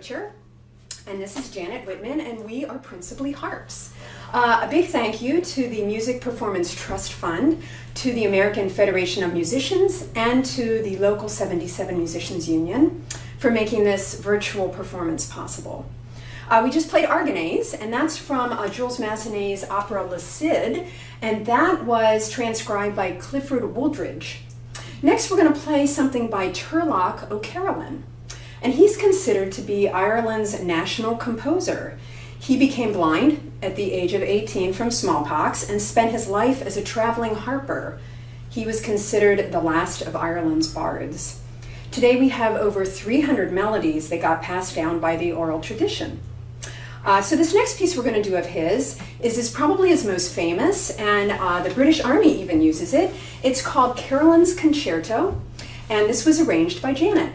Butcher, and this is Janet Whitman, and we are principally harps. A big thank you to the Music Performance Trust Fund, to the American Federation of Musicians, and to the local 77 Musicians Union for making this virtual performance possible. We just played Argonauts, and that's from Jules Massenet's opera Le Cid, and that was transcribed by Clifford Wooldridge. Next, we're going to play something by Turlough O'Carolan, and he's considered to be Ireland's national composer. He became blind at the age of 18 from smallpox and spent his life as a traveling harper. He was considered the last of Ireland's bards. Today we have over 300 melodies that got passed down by the oral tradition. So this next piece we're going to do of his is probably his most famous, and the British Army even uses it. It's called Caroline's Concerto, and this was arranged by Janet.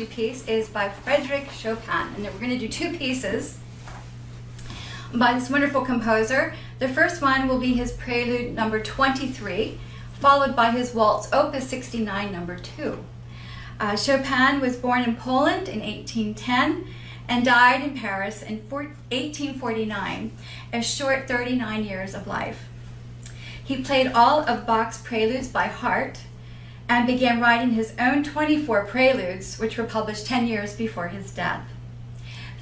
Piece is by Frédéric Chopin, and we're going to do two pieces by this wonderful composer. The first one will be his Prelude number 23, followed by his Waltz Opus 69 number 2. Chopin was born in Poland in 1810 and died in Paris in 1849, a short 39 years of life. He played all of Bach's preludes by heart and began writing his own 24 preludes, which were published 10 years before his death.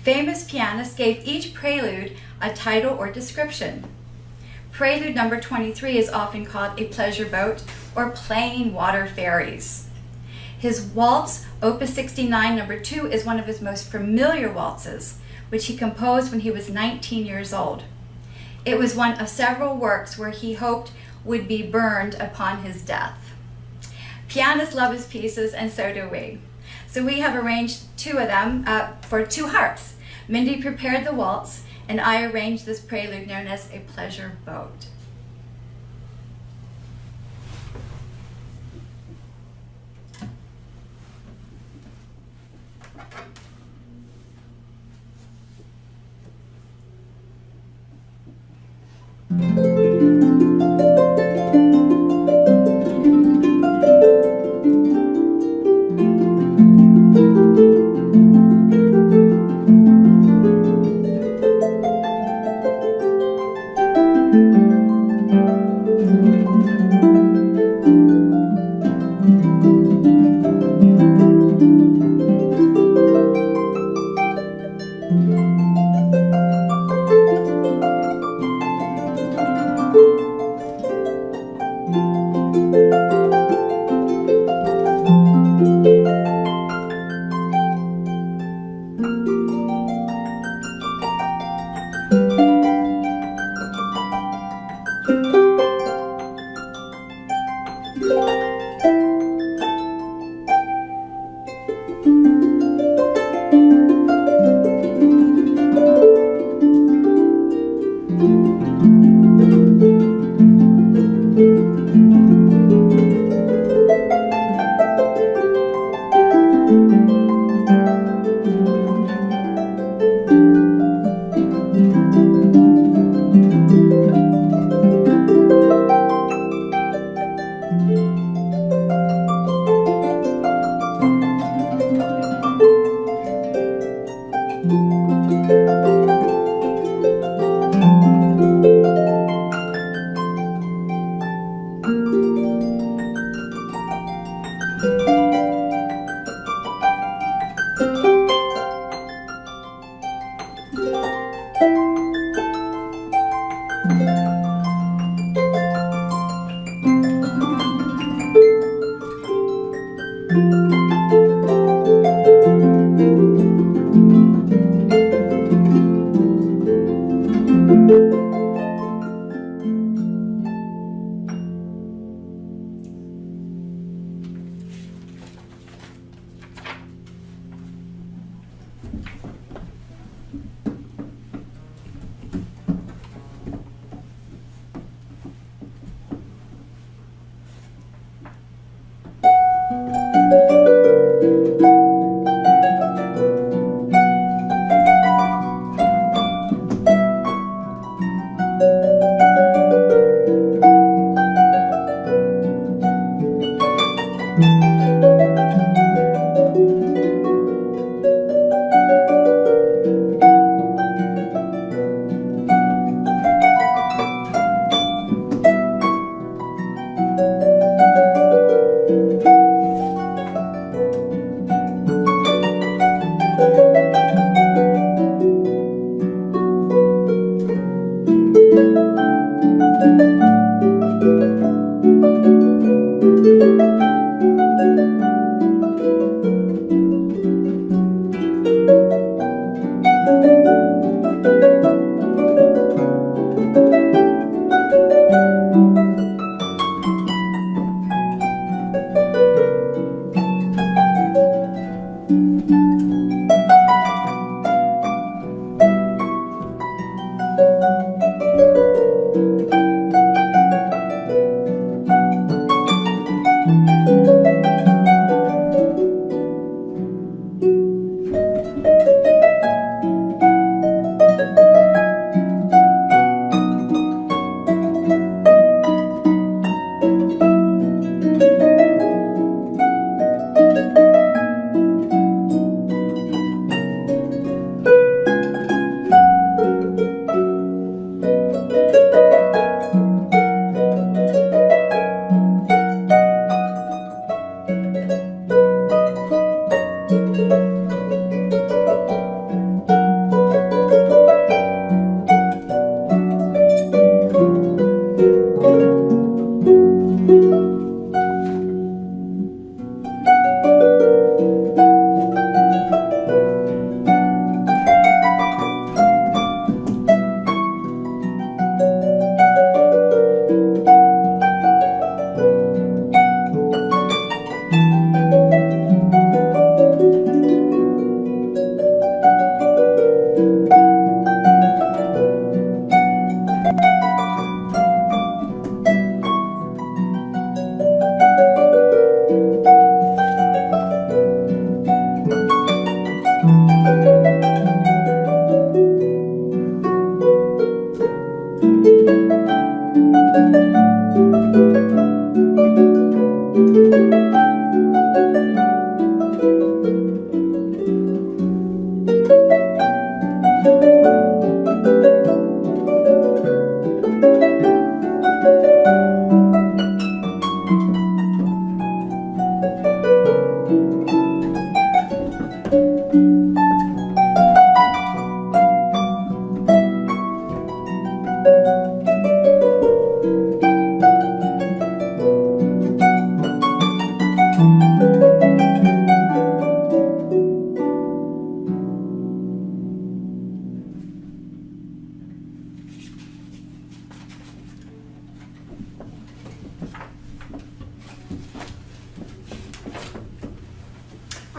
Famous pianists gave each prelude a title or description. Prelude number 23 is often called a pleasure boat or playing water fairies. His Waltz, Opus 69 number 2, is one of his most familiar waltzes, which he composed when he was 19 years old. It was one of several works where he hoped would be burned upon his death. Pianists love his pieces, and so do we. So we have arranged two of them for two harps. Mindy prepared the waltz, and I arranged this prelude known as a pleasure boat.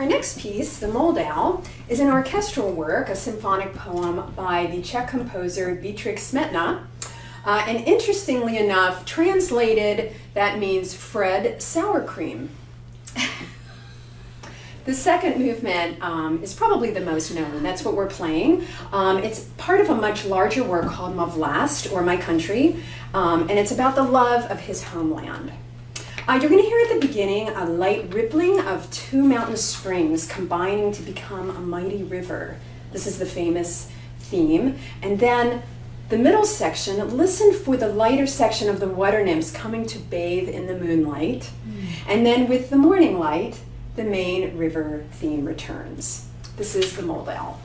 Our next piece, the Moldau, is an orchestral work, a symphonic poem by the Czech composer Beatrix Smetana. And interestingly enough, translated, that means Fred Sour Cream. The second movement is probably the most known. That's what we're playing. It's part of a much larger work called Ma Vlast, or My Country, and it's about the love of his homeland. You're going to hear at the beginning a light rippling of two mountain springs combining to become a mighty river. This is the famous theme. And then the middle section, listen for the lighter section of the water nymphs coming to bathe in the moonlight. And then with the morning light, the main river theme returns. This is the Moldau.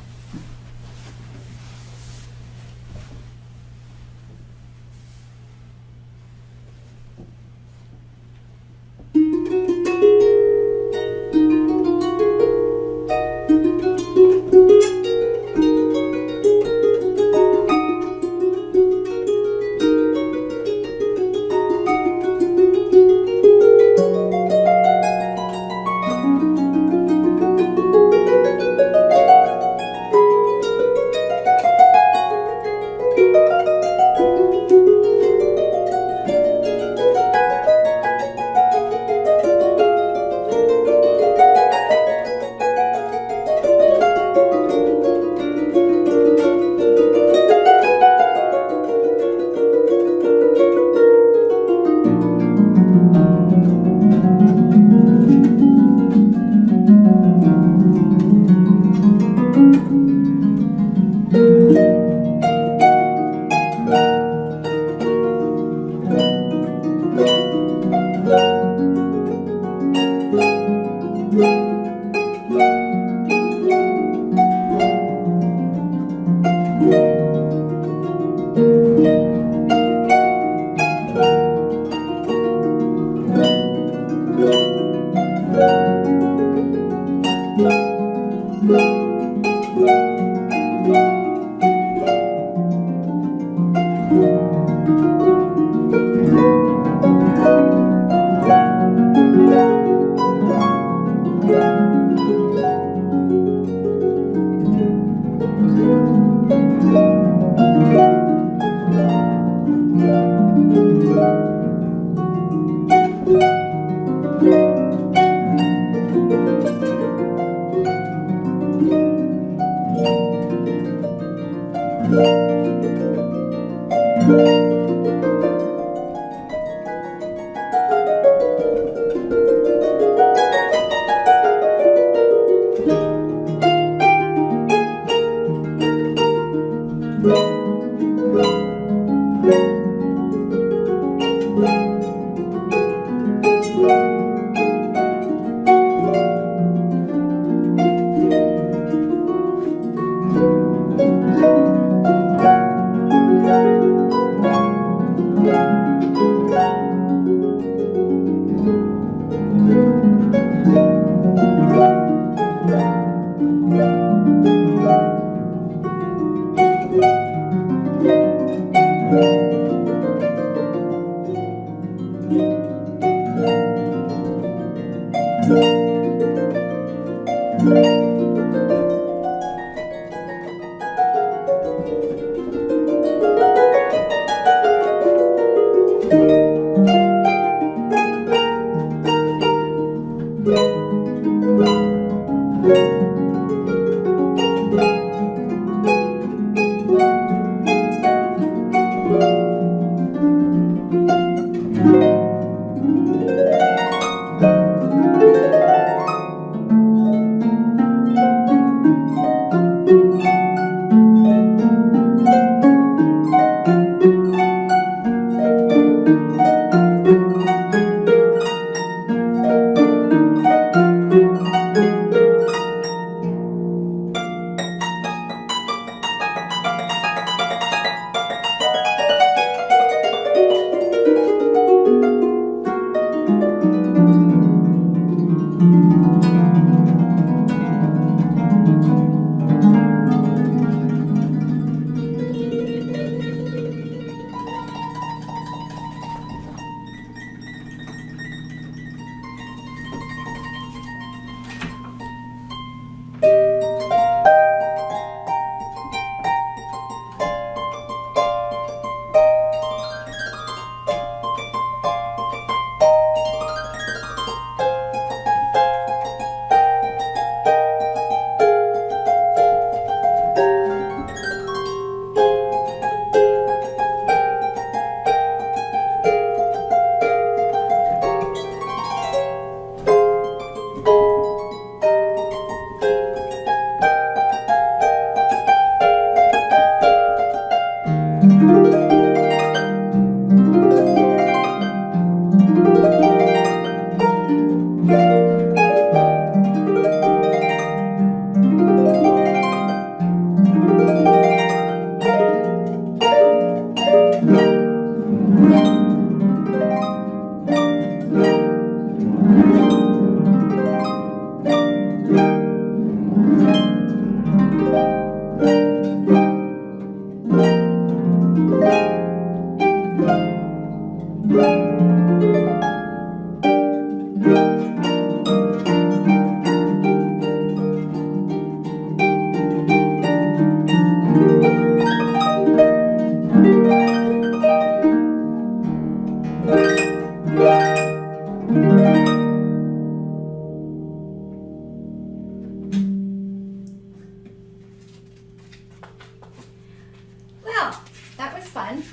Well, that was fun.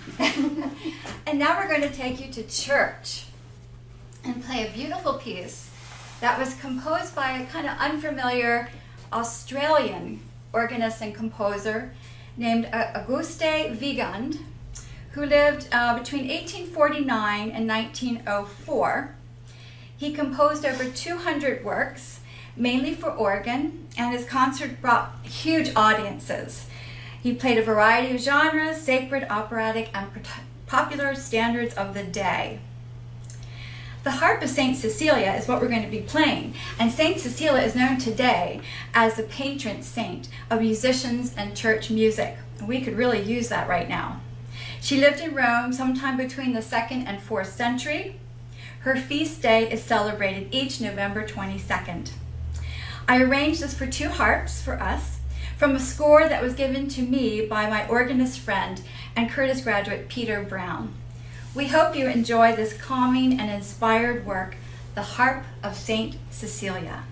And now we're going to take you to church and play a beautiful piece that was composed by a kind of unfamiliar Australian organist and composer named Auguste Wiegand, who lived between 1849 and 1904. He composed over 200 works, mainly for organ, and his concert brought huge audiences. He played a variety of genres, sacred, operatic, and popular standards of the day. The Harp of St. Cecilia is what we're going to be playing, and St. Cecilia is known today as the patron saint of musicians and church music. We could really use that right now. She lived in Rome sometime between the 2nd and 4th century. Her feast day is celebrated each November 22nd. I arranged this for 2 harps for us from a score that was given to me by my organist friend and Curtis graduate Peter Brown. We hope you enjoy this calming and inspired work, The Harp of St. Cecilia.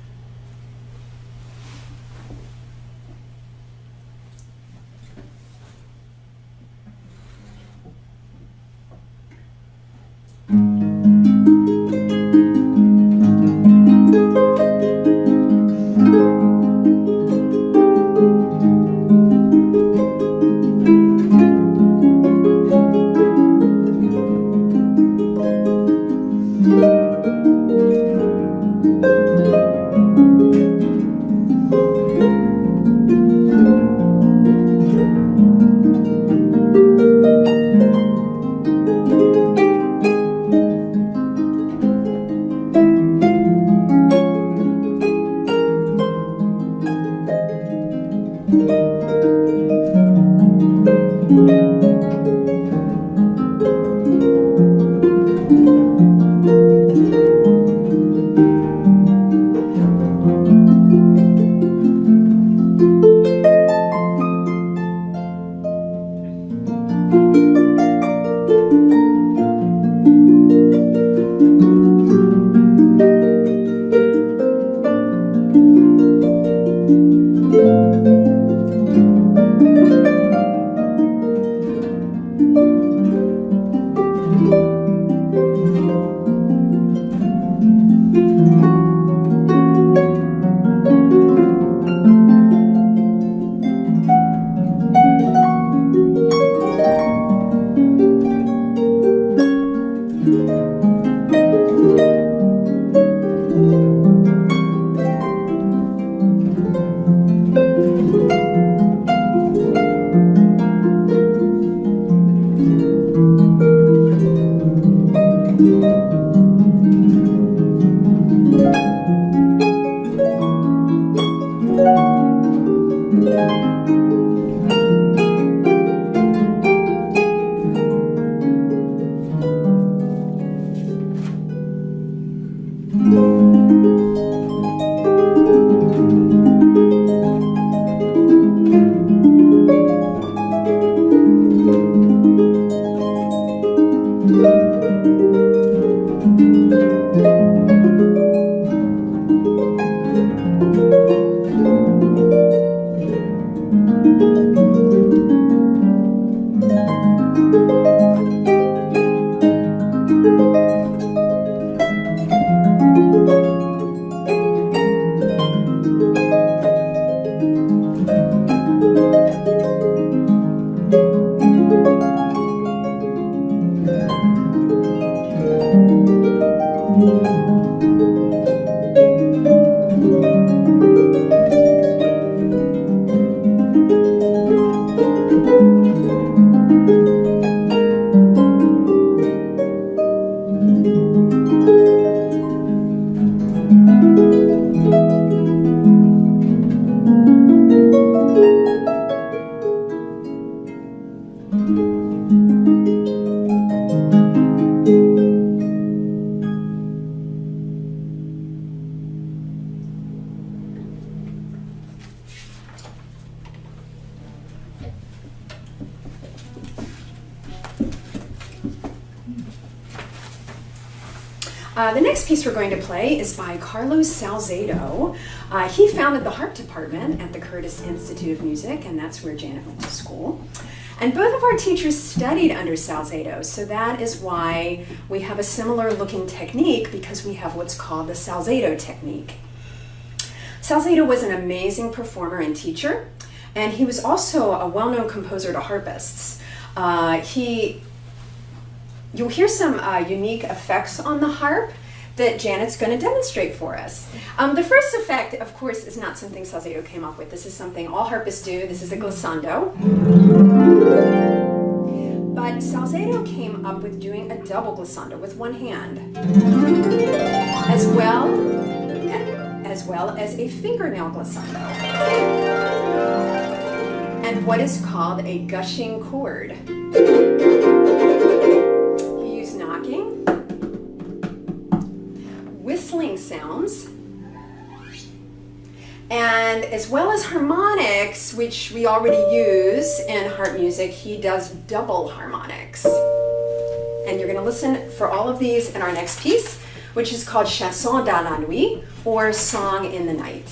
The next piece we're going to play is by Carlos Salcedo. He founded the harp department at the Curtis Institute of Music, and that's where Janet went to school. And both of our teachers studied under Salcedo, so that is why we have a similar looking technique, because we have what's called the Salcedo technique. Salcedo was an amazing performer and teacher, and he was also a well-known composer to harpists. You'll hear some unique effects on the harp that Janet's going to demonstrate for us. The first effect, of course, is not something Salcedo came up with. This is something all harpists do. This is a glissando. But Salcedo came up with doing a double glissando with one hand, as well as a fingernail glissando, and what is called a gushing chord. He used knocking, whistling sounds, and as well as harmonics, which we already use in harp music, he does double harmonics. And you're going to listen for all of these in our next piece, which is called Chanson dans la nuit, or Song in the Night.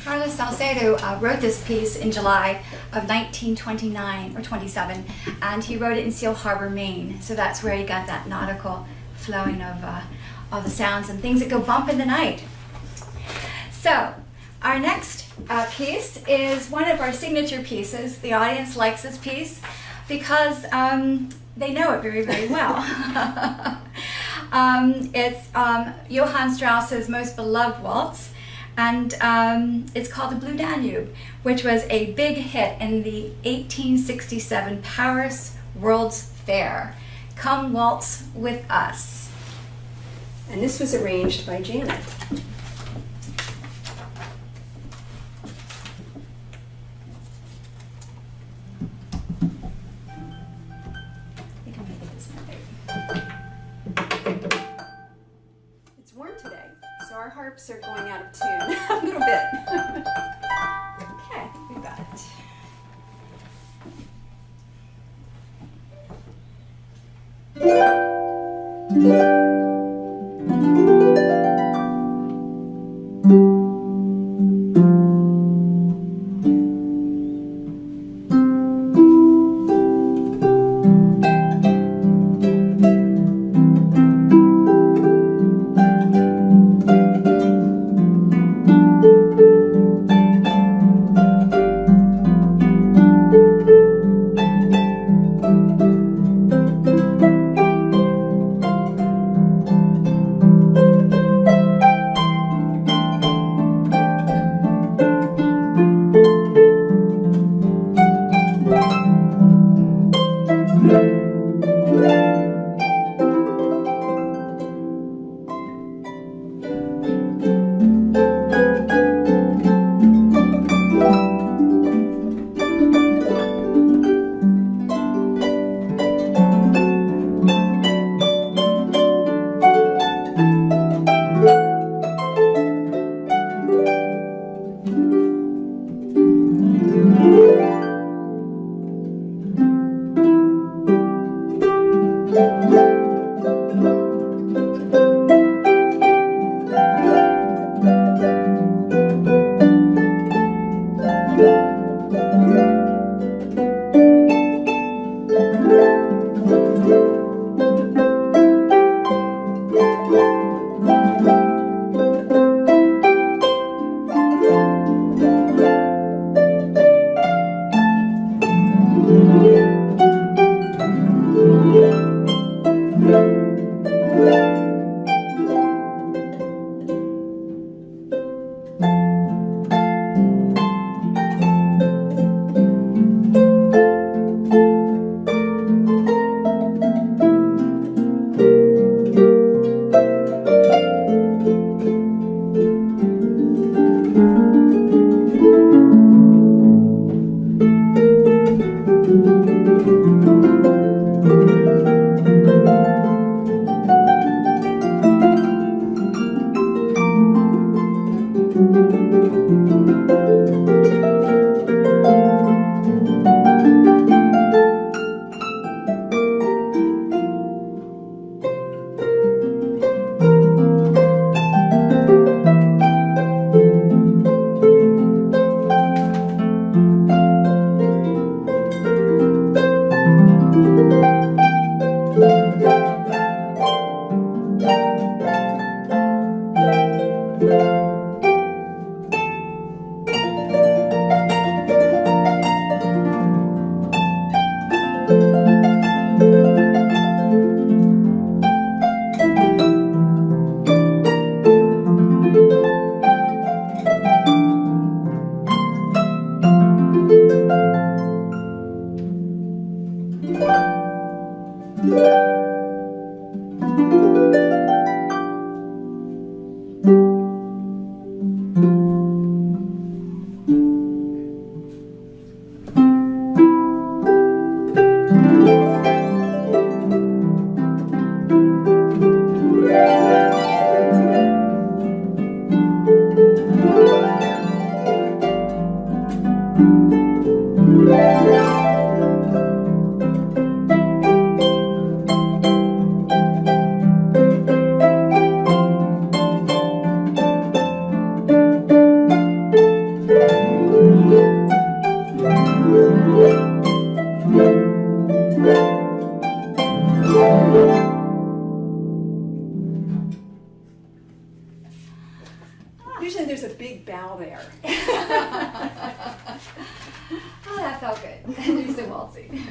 Carlos Salcedo wrote this piece in July of 1929 or 27, and he wrote it in Seal Harbor, Maine. So that's where he got that nautical flowing of all the sounds and things that go bump in the night. So our next piece is one of our signature pieces. The audience likes this piece because they know it very, very well. It's Johann Strauss's most beloved waltz, and it's called the Blue Danube, which was a big hit in the 1867 Paris World's Fair. Come waltz with us. And this was arranged by Janet. It's warm today, so our harps are going out of tune a little bit. Okay, I think we've got it. do some waltzing.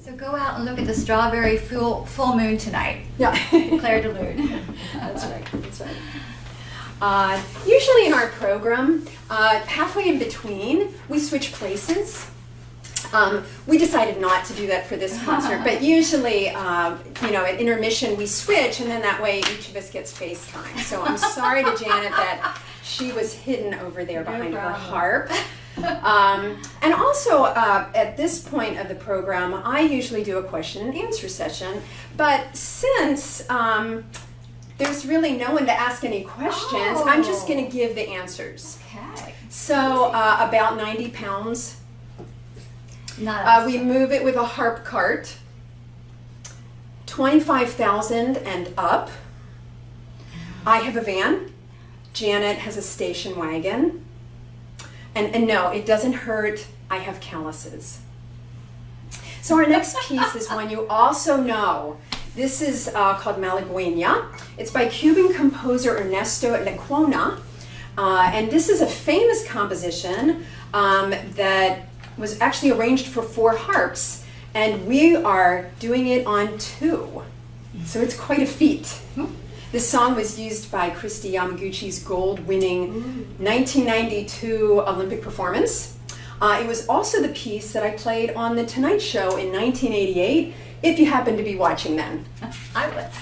So go out and look at the strawberry full moon tonight. Yeah. Claire de Lune. That's right. That's right. Usually in our program, halfway in between, we switch places. We decided not to do that for this concert, but usually, at intermission we switch, and then that way each of us gets FaceTime. So I'm sorry to Janet that she was hidden over there behind her harp. And also, at this point of the program, I usually do a question and answer session, but since there's really no one to ask any questions, I'm just going to give the answers. Okay. So about 90 pounds. We move it with a harp cart. 25,000 and up. I have a van. Janet has a station wagon. And no, it doesn't hurt. I have calluses. So our next piece is one you also know. This is called Malagueña. It's by Cuban composer Ernesto Lecuona. And this is a famous composition that was actually arranged for 4 harps. And we are doing it on 2. So it's quite a feat. This song was used by Christy Yamaguchi's gold-winning 1992 Olympic performance. It was also the piece that I played on The Tonight Show in 1988, if you happen to be watching then. I was.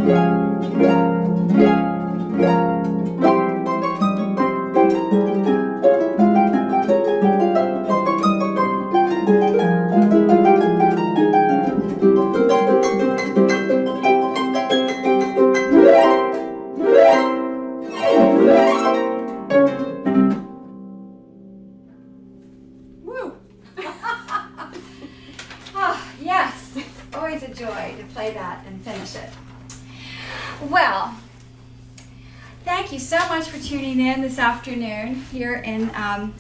Woo! Oh, yes, it's always a joy to play that and finish it. Well, thank you so much for tuning in this afternoon here in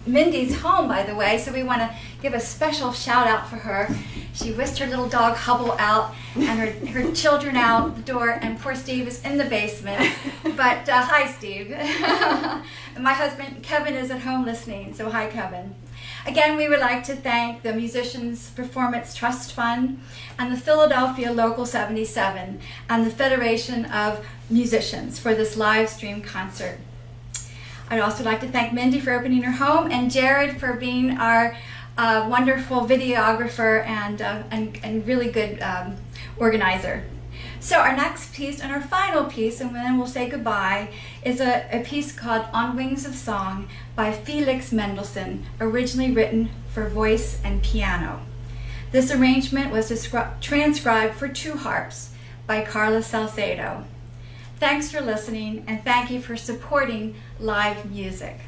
Mindy's home, by the way. So we want to give a special shout out for her. She whisked her little dog Hubble out and her children out the door, and poor Steve is in the basement. But hi, Steve. And my husband Kevin is at home listening, so hi, Kevin. Again, we would like to thank the Musicians Performance Trust Fund and the Philadelphia Local 77 and the Federation of Musicians for this live stream concert. I'd also like to thank Mindy for opening her home and Jared for being our wonderful videographer and really good organizer. So our next piece and our final piece, and then we'll say goodbye, is a piece called On Wings of Song by Felix Mendelssohn, originally written for voice and piano. This arrangement was transcribed for 2 harps by Carla Salcedo. Thanks for listening, and thank you for supporting live music.